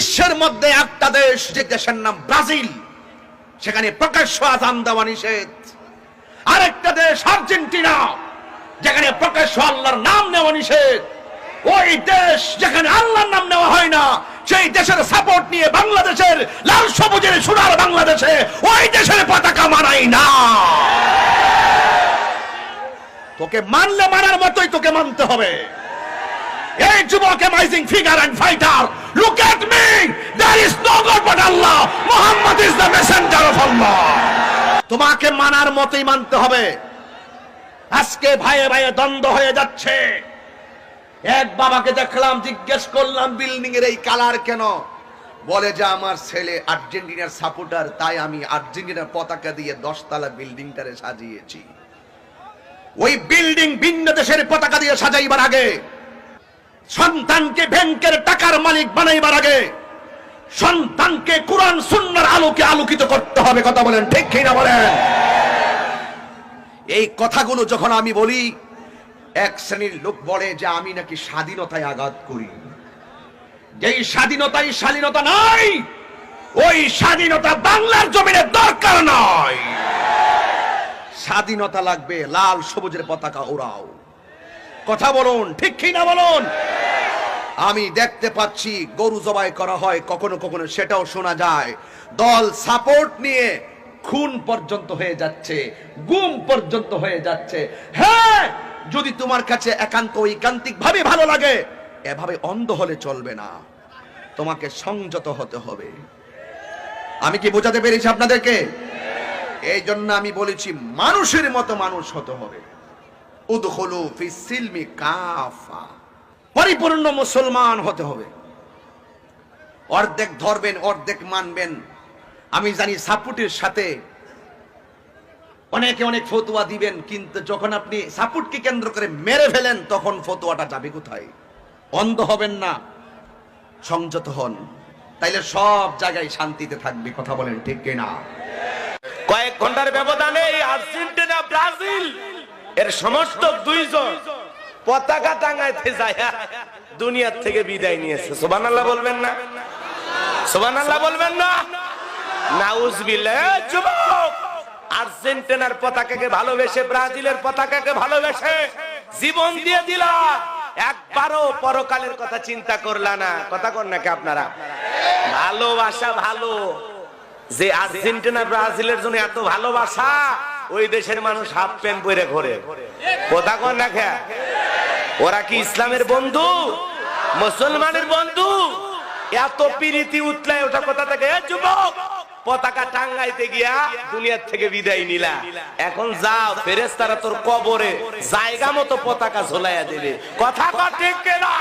বিশ্বের মধ্যে একটা দেশ, যে দেশের নাম ব্রাজিল, সেখানে প্রকাশ্য আযান দেওয়া নিষেধ। আরেকটা দেশ আর্জেন্টিনা, যেখানে প্রকাশ্য আল্লাহর নাম নেওয়া নিষেধ। ওই দেশ যেখানে আল্লাহর নাম নেওয়া হয় না, সেই দেশের সাপোর্ট নিয়ে বাংলাদেশের লাল সবুজের সোনার বাংলাদেশে ওই দেশের পতাকা মানাই না। তোকে মানলে মানার মতোই তোকে মানতে হবে। এই যুবক, amazing figure and fighter, look at me, there is no god but Allah, Muhammad is the messenger of Allah. তোমাকে মানার মতোই মানতে হবে। আজকে ভাইয়ে ভাইয়ে দ্বন্দ্ব হয়ে যাচ্ছে। এক বাবাকে দেখলাম, জিজ্ঞেস করলাম বিল্ডিং এর এই কালার কেন? বলে যে আমার ছেলে আর্জেন্টিনার সাপোর্টার, তাই আমি আর্জেন্টিনার পতাকা দিয়ে 10 তলা বিল্ডিংটারে সাজিয়েছি। ওই বিল্ডিং ভিন্ন দেশের পতাকা দিয়ে সাজাইবার আগে, সন্তানকে ব্যাংকের টাকার মালিক বানাইবার আগে, সন্তানকে কোরআন সুন্নাহর আলোকে আলোকিত করতে হবে। কথা বলেন ঠিক কি না বলেন? এই কথাগুলো যখন আমি বলি, এক শ্রেণীর লোক বলে যে আমি নাকি স্বাধীনতায় আঘাত করি। যেই স্বাধীনতাই শালীনতা নয়, ওই স্বাধীনতা বাংলার জমিনে দরকার নয়। স্বাধীনতা লাগবে, লাল সবুজের পতাকা ওড়াও। কথা বলুন ঠিক কি না বলুন? আমি দেখতে পাচ্ছি গরু জবাই করা হয়, কখনো কখনো সেটাও শোনা যায়। দল সাপোর্ট নিয়ে খুন পর্যন্ত হয়ে যাচ্ছে, গুম পর্যন্ত হয়ে যাচ্ছে। হ্যাঁ, যদি তোমার কাছে একান্ত ঐকান্তিক ভাবে ভালো লাগে, এভাবে অন্ধ হলে চলবে না, তোমাকে সংযত হতে হবে। আমি কি বোঝাতে পেরেছি আপনাদেরকে? এই জন্য আমি বলেছি মানুষের মতো মানুষ হতে হবে। উদখুলু ফিস সিলমি কাফা, পরিপূর্ণ মুসলমান হতে হবে। অর্ধেক ধরবেন, অর্ধেক মানবেন। আমি জানি সাপোর্টের সাথে অনেকে অনেক ফতোয়া দিবেন, কিন্তু যখন আপনি সাপোর্টকে কেন্দ্র করে মেরে ফেলেন, তখন ফতোয়াটা যাবে কোথায়? অন্ধ হবেন না, সংযত হন, তাইলে সব জায়গায় শান্তিতে থাকবে। কথা বলেন ঠিক কিনা? কয়েক ঘন্টার ব্যবধানে আর্জেন্টিনা ব্রাজিল এর সমর্থক দুইজন পতাকা টাঙাইতে যায় দুনিয়ার থেকে বিদায় নিয়েছে। সুবহানাল্লাহ বলবেন না? সুবহানাল্লাহ বলবেন না? নাউজুবিল্লাহ। যুবক, আর্জেন্টিনার পতাকাকে ভালোবেসে, ব্রাজিলের পতাকাকে ভালোবেসে জীবন দিয়ে দিলা, একবারও পরকালের কথা চিন্তা করলা না। কথা কন নাকি আপনারা? ভালোবাসা ভালো, যে আর্জেন্টিনা ব্রাজিলের জন্য এত ভালোবাসা, ওই দেশের মানুষ হাফ প্যান্ট পরে ঘোরে। কথা কন না? ওরা কি ইসলামের বন্ধু, মুসলমানের বন্ধু? এত প্রীতি উতলায় ওটা কোথা থেকে? যুবক, পতাকা টাঙ্গাইতে গিয়া দুনিয়ার থেকে বিদায় নিলা, এখন যাও, ফেরেশতারা তোর কবরে জায়গা মতো পতাকা ঝোলাইয়া দেবে। কথা কর ঠিক কিনা?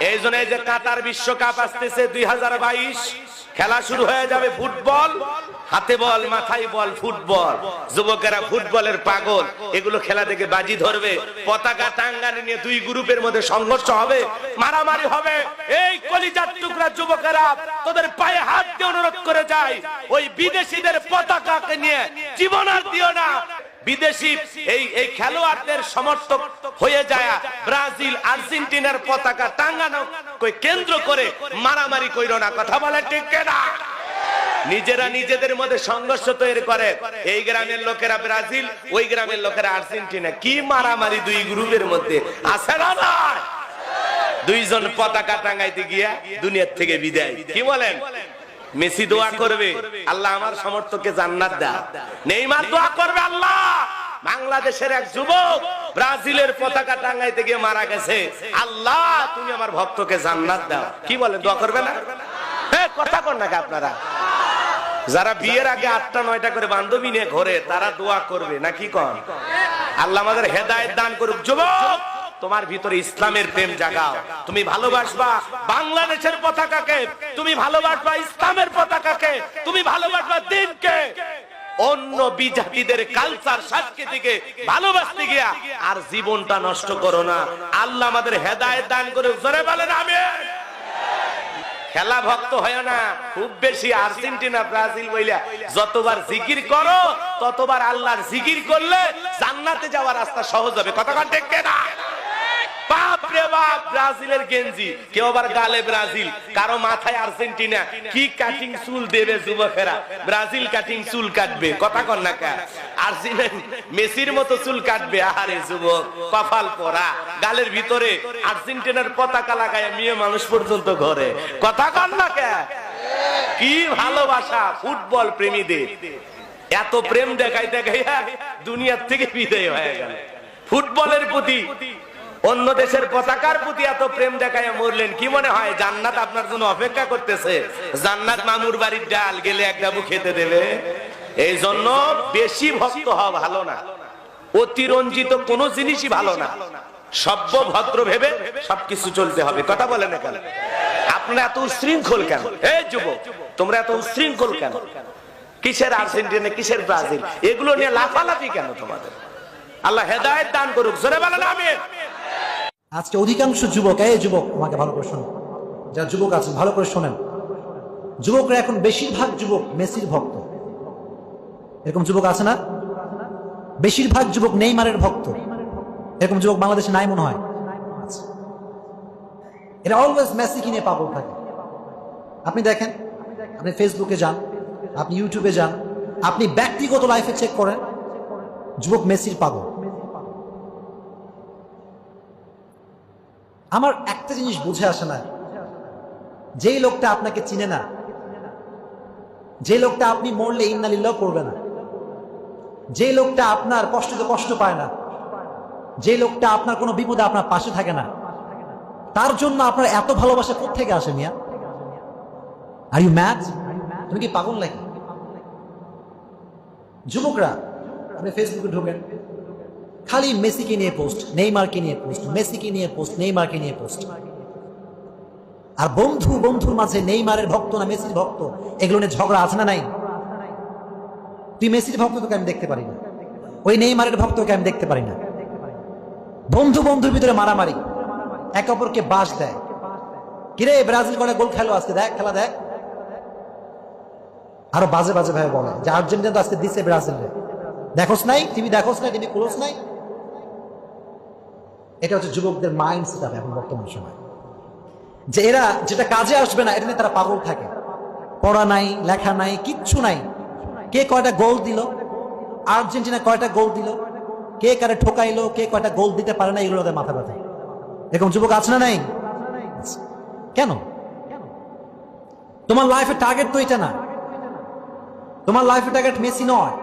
এই জন্য এই যে কাতার বিশ্বকাপ আসতেছে 2022, খেলা শুরু হয়ে যাবে। ফুটবল, হাতে বল, মাথায় বল, ফুটবল। যুবকেরা ফুটবলের পাগল, এগুলো খেলা দেখে বাজি ধরবে। পতাকা টাঙ্গানি নিয়ে দুই গ্রুপের মধ্যে সংঘর্ষ হবে, মারামারি হবে। এই কলিজার টুকরা যুবকেরা, তোদের পায়ে হাত দিয়ে অনুরোধ করে যায়, ওই বিদেশিদের পতাকাকে নিয়ে জীবন আর দিও না। বিদেশি এই খেলোয়াড়দের সমর্থক হয়ে যায় ব্রাজিল আর্জেন্টিনার পতাকা টাঙ্গানো কই কেন্দ্র করে মারামারি কইরো না। কথা বলে ঠিক কিনা? নিজেরা নিজেদের মধ্যে সংঘর্ষ তৈরি করে। এই গ্রামের লোকেরা ব্রাজিল, ওই গ্রামের লোকেরা আর্জেন্টিনা। কি মারামারি দুই গ্রুপের মধ্যে আছে না? দুইজন পতাকা টাঙ্গাইতে গিয়া দুনিয়ার থেকে বিদায়। কি বলেন? মেসি দোয়া করবে, আল্লাহ আমার সমর্থককে জান্নাত দাও। নেইমার দোয়া করবে, আল্লাহ বাংলাদেশের এক যুবক ব্রাজিলের পতাকা টাঙ্গাইতে গিয়ে মারা গেছে, আল্লাহ তুমি আমার ভক্তকে জান্নাত দাও। কি বলেন? দোয়া করবে না? হ্যাঁ, কথা কন নাকি আপনারা? যারা বিয়ের আগে 8টা 9টা করে বান্ধবী নিয়ে ঘরে, তারা দোয়া করবে নাকি? কন আল্লাহ আমাদের হেদায়েত দান করুক। যুবক, তোমার ভিতরে ইসলামের প্রেম জাগাও। তুমি ভালোবাসবা বাংলাদেশের পতাকাকে, তুমি ভালোবাসবা ইসলামের পতাকাকে, তুমি ভালোবাসবা দ্বীনকে। অন্য বিজাতিদের কালচার সংস্কৃতিকে ভালোবাসতে গিয়া আর জীবনটা নষ্ট করো না। আল্লাহ আমাদের হেদায়েত দান করুক। জোরে বলেন আমিন। খেলা ভক্ত হয় না খুব বেশি। আর্জেন্টিনা ব্রাজিল বইলা যতবার জিকির করো, ততবার আল্লাহর জিকির করলে জান্নাতে যাওয়ার রাস্তা সহজ হবে। কথা ঠিক কিনা? বাপ রে বা ব্রাজিলের গেঞ্জি, কেউ আবার গালে ব্রাজিল, কারো মাথায় আর্জেন্টিনা। কি কাটিং চুল দেবে যুবকেরা? ব্রাজিল কাটিং চুল কাটবে, কথা কন না কা? আর্জেন্টিনা মেসির মতো চুল কাটবে। আরে যুবক, কপাল পরা, গালের ভিতরে আর্জেন্টিনার পতাকা লাগায় মেয়ে মানুষ পর্যন্ত ঘরে, কথা কন না কা? কি ভালোবাসা ফুটবল প্রেমীদের! এত প্রেম দেখাই দেখাইয়া দুনিয়ার থেকে বিদায় হয়ে গেল। ফুটবলের প্রতি, অন্য দেশের পতাকার প্রতি এত প্রেম দেখাইয়া মরলেন। কি মনে হয় জান্নাত আপনার জন্য অপেক্ষা করতেছে? জান্নাত মামুর বাড়ির ডাল, গেলে এক ডাবু খেতে দেবে। এই জন্য বেশি ভক্ত হওয়া ভালো না, অতিরঞ্জিত কোন জিনিসই ভালো না। সভ্য ভদ্র ভেবে সবকিছু চলতে হবে, কথা বলে না কেন? আপনারা এত উশৃঙ্খল কেন? এই যুবক, তোমরা এত উশৃঙ্খল কেন? কিসের আর্জেন্টিনা, কিসের ব্রাজিল, এগুলো নিয়ে লাফালাফি কেন তোমাদের? আল্লাহ হেদায়েত দান করুক, জোরে বলেন আমিন। আজকে অধিকাংশ যুবক, এই যুবক আমাকে ভালো করে শোনেন, যারা যুবক আছেন ভালো করে শোনেন, যুবকরা এখন বেশিরভাগ যুবক মেসির ভক্ত। এরকম যুবক আছে না? বেশিরভাগ যুবক নেইমারের ভক্ত। এরকম যুবক বাংলাদেশে নাই মনে হয়। এরা অলওয়েজ মেসিকে নিয়ে পাগল থাকে। আপনি দেখেন, আপনি ফেসবুকে যান, আপনি ইউটিউবে যান, আপনি ব্যক্তিগত লাইফে চেক করেন, যুবক মেসির পাগল। আমার একটা জিনিস বুঝে আসে না, যেই লোকটা আপনাকে চিনে না, যে লোকটা আপনি মরলে ইন্নালিল্লাহ পড়বে না, যে লোকটা আপনার কষ্টতে কষ্ট পায় না, যে লোকটা আপনার কোনো বিপদে আপনার পাশে থাকে না, তার জন্য আপনার এত ভালোবাসা কোত্থেকে আসে মিয়া? Are you mad? তুমি কি পাগল নাকি? যুবকরা আপনি ফেসবুকে ঢোকেন, খালি মেসিকে নিয়ে পোস্ট, নেইমারকে নিয়ে পোস্ট, মেসিকে নিয়ে পোস্ট, নেইমারকে নিয়ে পোস্ট। আর বন্ধুর মাঝে নেইমারের ভক্ত না মেসির ভক্ত, এগুলো নিয়ে ঝগড়া আছে না নাই? তুই মেসির ভক্ত তোকে আমি দেখতে পারি না, ওই নেইমারের ভক্তকে আমি দেখতে পারি না। বন্ধুর ভিতরে মারামারি, একে অপরকে বাস দেয়। কিরে ব্রাজিল করে গোল খেলো আজকে, দেখ খেলা দেখ। আরো বাজে ভাবে বলে যে আর্জেন্টিনা তো আজকে দিচ্ছে ব্রাজিলে, দেখোস নাই টিভি, দেখোস নাই টিভি, খোলোস নাই। এটা হচ্ছে যুবকদের মাইন্ড সেটআপ এখন বর্তমান সময়, যে এরা যেটা কাজে আসবে না এটা নিয়ে তারা পাগল থাকে। পড়া নাই, লেখা নাই, কিচ্ছু নাই। কে কয়টা গোল দিল, আর্জেন্টিনা কয়টা গোল দিল, কে কারে ঠকাইলো, কে কয়টা গোল দিতে পারে না, এগুলো ওদের মাথা ব্যথা। এরকম যুবক আছে না নাই? কেন? তোমার লাইফের টার্গেট তো এটা না। তোমার লাইফের টার্গেট মেসি নয়,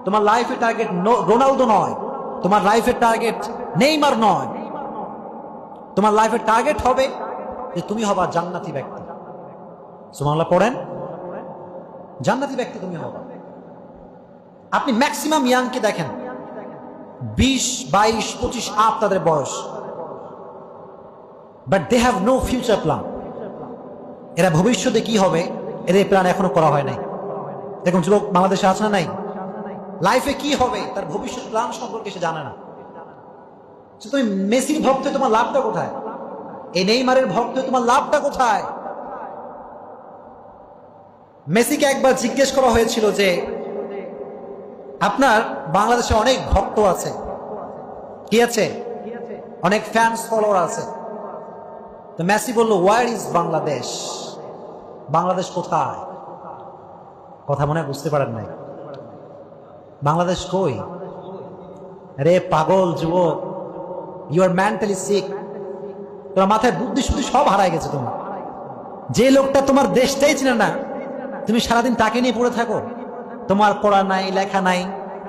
তোমার লাইফের টার্গেট রোনালদো নয়, তোমার লাইফের টার্গেট নেইমার নয়। তোমার লাইফের টার্গেট হবে যে তুমি হবা জান্নাতি ব্যক্তি। সুবহানাল্লাহ পড়েন, জান্নাতি ব্যক্তি তুমি হবা। আপনি ম্যাক্সিমাম ইয়াংকে দেখেন, 20, 22, 25 আপ তাদের বয়স, but they have no future plan. এরা ভবিষ্যতে কি হবে এদের প্ল্যান এখনো করা হয় নাই। এরকম যুবক বাংলাদেশে আছে না নাই? লাইফে কি হবে তার ভবিষ্যৎ প্ল্যান সম্পর্কে সে জানে না। তুমি মেসির ভক্ত, তোমার লাভটা কোথায়? এই নেইমারের ভক্ত, তোমার লাভটা কোথায়? মেসিকে একবার জিজ্ঞেস করা হয়েছিল যে আপনার বাংলাদেশে অনেক ভক্ত আছে, কি আছে? অনেক ফ্যান্স ফলোয়ার আছে। তো মেসি বলল, ওয়ার ইজ বাংলাদেশ? বাংলাদেশ কোথায়? কথা মনে বুঝতে পারেন নাই? বাংলাদেশ কই? রে পাগল যুবক, ইউ আর মেন্টালি সিক। তোমার মাথায় বুদ্ধি শুদ্ধি সব হারায় গেছে তোমার। যে লোকটা তোমার দেশটাই চিনে না, তুমি সারাদিন তাকে নিয়ে পড়ে থাকো। তোমার পড়া নাই, লেখা নাই,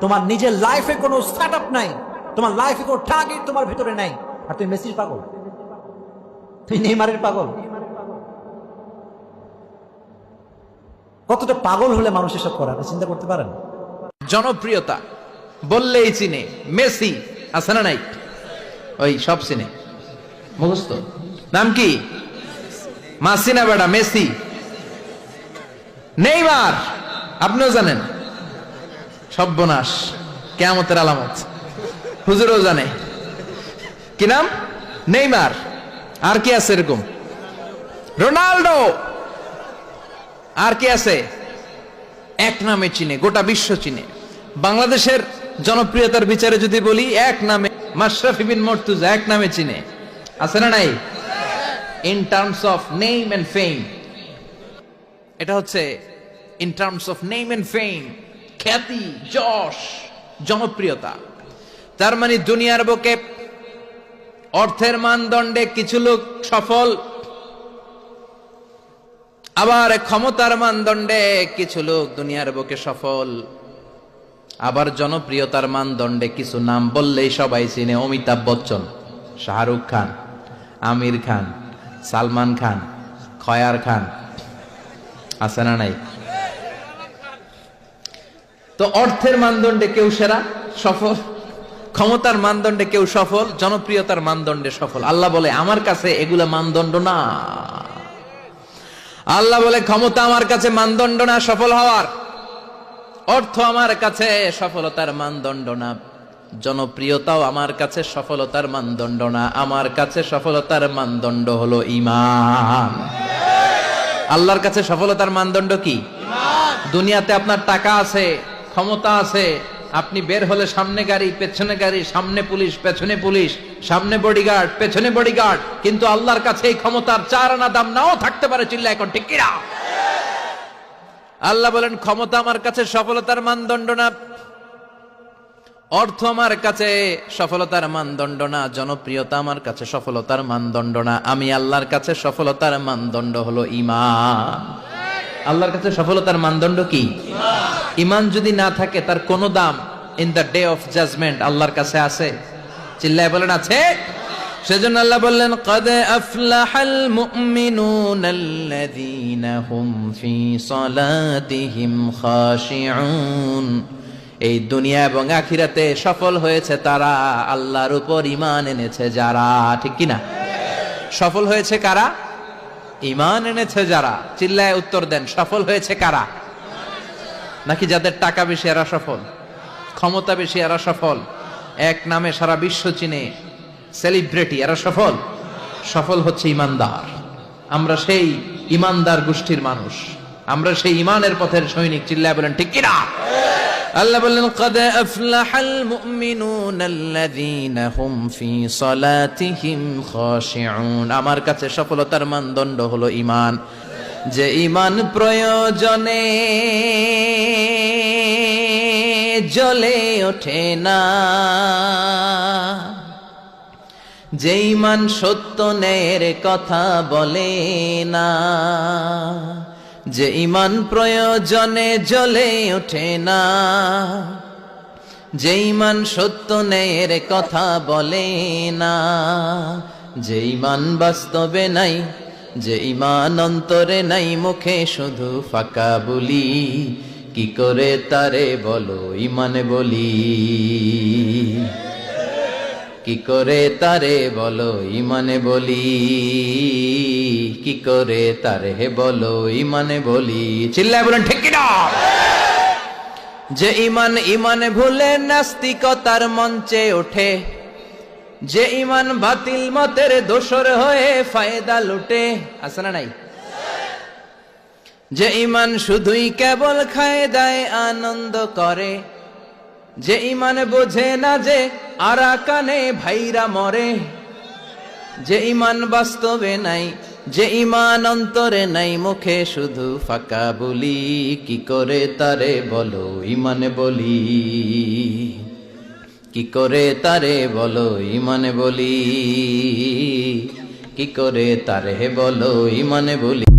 তোমার নিজের লাইফে কোনো স্টার্ট আপ নাই, তোমার লাইফে কোনো টার্গেট তোমার ভিতরে নাই, আর তুমি মেসির পাগল, তুমি নেইমারের পাগল। কতটা পাগল হলে মানুষ এসব করে আপনি চিন্তা করতে পারেন? জনপ্রিয়তা বললেই চিনে, মেসি আছে না নাই? ওই সব চিনে, মুখস্থ। নাম কি? মাসিনা বেটা মেসি। নেইমার আপনিও জানেন, সর্বনাশ, কিয়ামতের আলামত, হুজুরও জানে। কি নাম? নেইমার। আর কি আছে এরকম? রোনাল্ডো। আর কি আছে? এক নামে চিনে, গোটা বিশ্ব চিনে। বাংলাদেশের জনপ্রিয়তার বিচারে যদি বলি, এক নামে মাশরাফি বিন মর্তুজা এক নামে চিনে। আছে না নাই? In terms of name and fame, এটা হচ্ছে in terms of name and fame, খ্যাতি, যশ, জনপ্রিয়তা। তার মানে দুনিয়ার বুকে অর্থের মানদণ্ডে কিছু লোক সফল, আবার ক্ষমতার মানদণ্ডে কিছু লোক দুনিয়ার বুকে সফল, আবার জনপ্রিয়তার মানদণ্ডে কিছু নাম বললেই সবাই চিনে। অমিতাভ বচ্চন, শাহরুখ খান, আমির খান, সালমান খান, খয়ার খান, আছে না নাই? তো অর্থের মানদণ্ডে কেউ সেরা সফল, ক্ষমতার মানদণ্ডে কেউ সফল, জনপ্রিয়তার মানদণ্ডে সফল। আল্লাহ বলে আমার কাছে এগুলা মানদণ্ড না। আল্লাহ বলে ক্ষমতা আমার কাছে মানদণ্ড না সফল হওয়ার, অর্থ আমার কাছে সফলতার মানদণ্ড না, জনপ্রিয়তাও আমার কাছে সফলতার মানদণ্ড না। আমার কাছে সফলতার মানদণ্ড হলো ঈমান। আল্লাহর কাছে সফলতার মানদণ্ড কি? দুনিয়াতে আপনার টাকা আছে, ক্ষমতা আছে, আপনি বের হলে সামনে গাড়ি, পেছনে গাড়ি, সামনে পুলিশ, পেছনে পুলিশ, সামনে বডিগার্ড, পেছনে বডিগার্ড, কিন্তু আল্লাহর কাছে এই ক্ষমতার 4 আনা দাম নাও থাকতে পারে। চিল্লা এখন ঠিক কিনা? আল্লাহ বলেন ক্ষমতা আমার কাছে সফলতার মানদণ্ড না, অর্থ আমার কাছে সফলতার মানদণ্ড না, জনপ্রিয়তা আমার কাছে সফলতার মানদণ্ড না। আমি আল্লাহর কাছে সফলতার মানদণ্ড হলো ঈমান। আল্লাহর কাছে সফলতার মানদণ্ড কি? ঈমান যদি না থাকে তার কোনো দাম in the day of judgment আল্লাহর কাছে আছে? চিল্লায় বলেন আছে? সেজন্য আল্লাহ বললেন কদ আফলাহাল মুমিনুনাল্লাযীনা হুম ফি সালাতিহিম খাশিউন। এই দুনিয়া এবং আখিরাতে সফল হয়েছে তারা, আল্লাহর উপর ঈমান এনেছে যারা। ঠিক কি না? সফল হয়েছে কারা? ঈমান এনেছে যারা। চিল্লায় উত্তর দেন, সফল হয়েছে কারা? নাকি যাদের টাকা বেশি এরা সফল, ক্ষমতা বেশি এরা সফল, এক নামে সারা বিশ্ব চিনে, সেলিব্রিটি, এরা সফল? সফল হচ্ছে ঈমানদার। আমরা সেই ঈমানদার গোষ্ঠীর মানুষ, আমরা সেই ঈমানের পথের সৈনিক। চিল্লায় বলেন ঠিক কিনা? আল্লাহ বললেন কদ আফলাহাল মুমিনুনাল্লাযীনা হুম ফি সালাতিহিম খাশিউন। আমার কাছে সফলতার মানদণ্ড হলো ঈমান। যে ঈমান প্রয়োজনে জ্বলে ওঠে না, যে ঈমান সত্য ন্যায়ের কথা বলে না, যে ঈমান প্রয়োজনে জ্বলে ওঠে না, যে ঈমান সত্য ন্যায়ের কথা বলে না, যে ঈমান বাস্তবে নাই, যে ঈমান অন্তরে নাই, মুখে শুধু ফাঁকা বলি, কি করে তারে বলো ঈমান বলি, কি করে তারে বলো ঈমানে বলি, কি করে তারে বলো ঈমানে বলি। চিল্লায় বলেন ঠিক কিনা? যে ঈমান ঈমানে ভুলে নাস্তিকতার মঞ্চে ওঠে, যে ঈমান বাতিল মতের দোসর হয়ে ফায়দা লুটে, আছে না নাই? যে ঈমান শুধুই কেবল খায় দায় আনন্দ করে, যে ঈমান বোঝে না যে আরাকানে ভাইরা মরে, যে ঈমান বাস্তবে নাই, যে ঈমান অন্তরে নাই, মুখে শুধু ফাঁকা বলি, কি করে তারে বলো ঈমানে বলি, কি করে তারে বলো ঈমানে বলি, কি করে তারে বলো ঈমানে বলি।